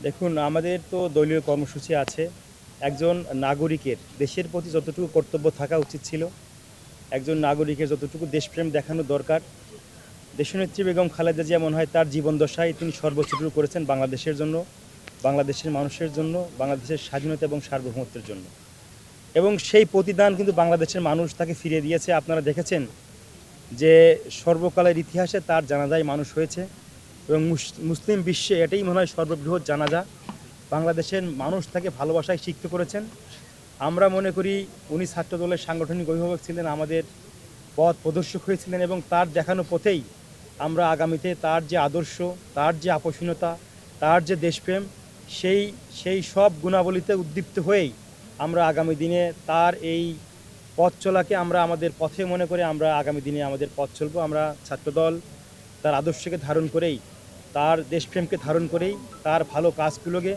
দেখুন, আমাদের তো দলীয় কর্মসূচি আছে। একজন নাগরিকের দেশের প্রতি যতটুকু কর্তব্য থাকা উচিত ছিল, একজন নাগরিকের যতটুকু দেশপ্রেম দেখানো দরকার, দেশনেত্রী বেগম খালেদা জিয়া মনে হয় তার জীবদ্দশায় তিনি সর্বোচ্চটুকু করেছেন বাংলাদেশের জন্য, বাংলাদেশের মানুষের জন্য, বাংলাদেশের স্বাধীনতা এবং সার্বভৌমত্বের জন্য। এবং সেই প্রতিদান কিন্তু বাংলাদেশের মানুষ তাকে ফিরিয়ে দিয়েছে। আপনারা দেখেছেন যে সর্বকালের ইতিহাসে তার জানাজায় মানুষ হয়েছে এবং মুসলিম বিশ্বে এটাই মনে হয় সর্ববৃহৎ জানাজা। বাংলাদেশের মানুষ তাকে ভালোবাসায় শিক্ষিত করেছেন। আমরা মনে করি উনি ছাত্রদলের সাংগঠনিক অভিভাবক ছিলেন, আমাদের পথ প্রদর্শক হয়েছিলেন এবং তার দেখানো পথেই আমরা আগামীতে তার যে আদর্শ, তার যে আপোষহীনতা, তার যে দেশপ্রেম, সেই সেই সব গুণাবলীতে উদ্দীপ্ত হয়েই আমরা আগামী দিনে তার এই পথ চলাকে আমরা আমাদের পথে মনে করে আমরা আগামী দিনে আমাদের পথ চলব। আমরা ছাত্রদল তার আদর্শকে ধারণ করেই, তার দেশপ্রেমকে ধারণ করেই, তার ভালো কাজগুলোকে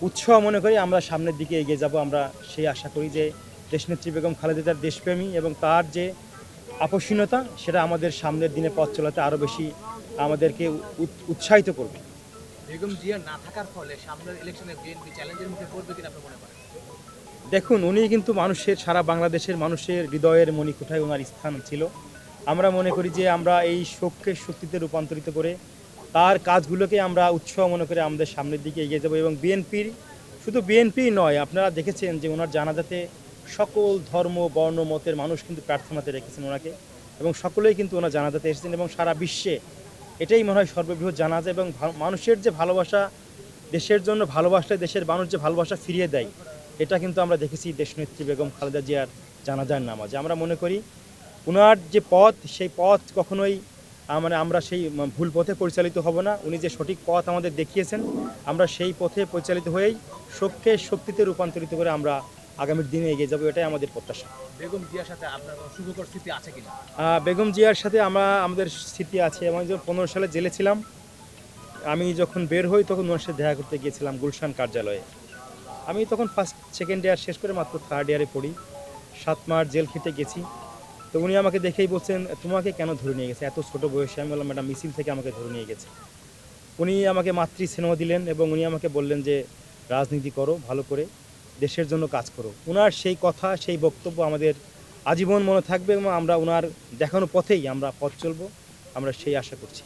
উৎসাহ মনে করি আমরা সামনের দিকে এগিয়ে যাব। আমরা সেই আশা করি যে দেশনেত্রী বেগম খালেদা জিয়ার দেশপ্রেমী এবং তার যে আপোষহীনতা সেটা আমাদের সামনের দিনে পথ চলাতে আরও বেশি আমাদেরকে উৎসাহিত করবে। বেগম জিয়া না থাকার ফলে সামনের ইলেকশনে বিএনপি চ্যালেঞ্জের মুখে পড়বে কিনা আপনি মনে করেন? দেখুন, উনি কিন্তু মানুষের, সারা বাংলাদেশের মানুষের হৃদয়ের মণিকোঠায় ওনার স্থান ছিল। আমরা মনে করি যে আমরা এই শোককে শক্তিতে রূপান্তরিত করে তার কাজগুলোকে আমরা উৎসাহ মনে করে আমাদের সামনের দিকে এগিয়ে যাব। এবং বিএনপির, শুধু বিএনপি নয়, আপনারা দেখেছেন যে ওনার জানাজাতে সকল ধর্ম বর্ণ মতের মানুষ কিন্তু প্রার্থনাতে রেখেছেন ওনাকে এবং সকলেই কিন্তু ওনার জানাজাতে এসেছেন এবং সারা বিশ্বে এটাই মনে হয় সর্ববৃহৎ জানাজা। এবং মানুষের যে ভালোবাসা, দেশের জন্য ভালোবাসলে দেশের মানুষ যে ভালোবাসা ফিরিয়ে দেয়, এটা কিন্তু আমরা দেখেছি দেশনেত্রী বেগম খালেদা জিয়ার জানাজার নামাজে। আমরা মনে করি ওনার যে পথ, সেই পথ কখনোই মানে আমরা সেই ভুল পথে পরিচালিত হব না। উনি যে সঠিক পথ আমাদের দেখিয়েছেন, আমরা সেই পথে পরিচালিত হয়েই শোককে শক্তিতে রূপান্তরিত করে আমরা আগামীর দিনে এগিয়ে যাব, এটাই আমাদের প্রত্যাশা। বেগম জিয়ার সাথে আপনার কোনো সুখকর স্মৃতি আছে কিনা? বেগম জিয়ার সাথে আমাদের স্মৃতি আছে। আমি যখন 15 সালে জেলে ছিলাম, আমি যখন বের হই তখন ওনার সাথে দেখা করতে গিয়েছিলাম গুলশান কার্যালয়ে। আমি তখন ফার্স্ট সেকেন্ড ইয়ার শেষ করে মাত্র থার্ড ইয়ারে পড়ি। 7 মাস জেল খেটে গেছি। তো উনি আমাকে দেখেই বলছেন, তোমাকে কেন ধরে নিয়ে গেছে এত ছোট বয়সে? আমি বললাম, ম্যাডাম, মিছিল থেকে আমাকে ধরে নিয়ে গেছে। উনি আমাকে মাতৃ স্নেহ দিলেন এবং উনি আমাকে বললেন যে রাজনীতি করো, ভালো করে দেশের জন্য কাজ করো। ওনার সেই কথা, সেই বক্তব্য আমাদের আজীবন মনে থাকবে এবং আমরা ওনার দেখানো পথেই আমরা পথ চলবো, আমরা সেই আশা করছি।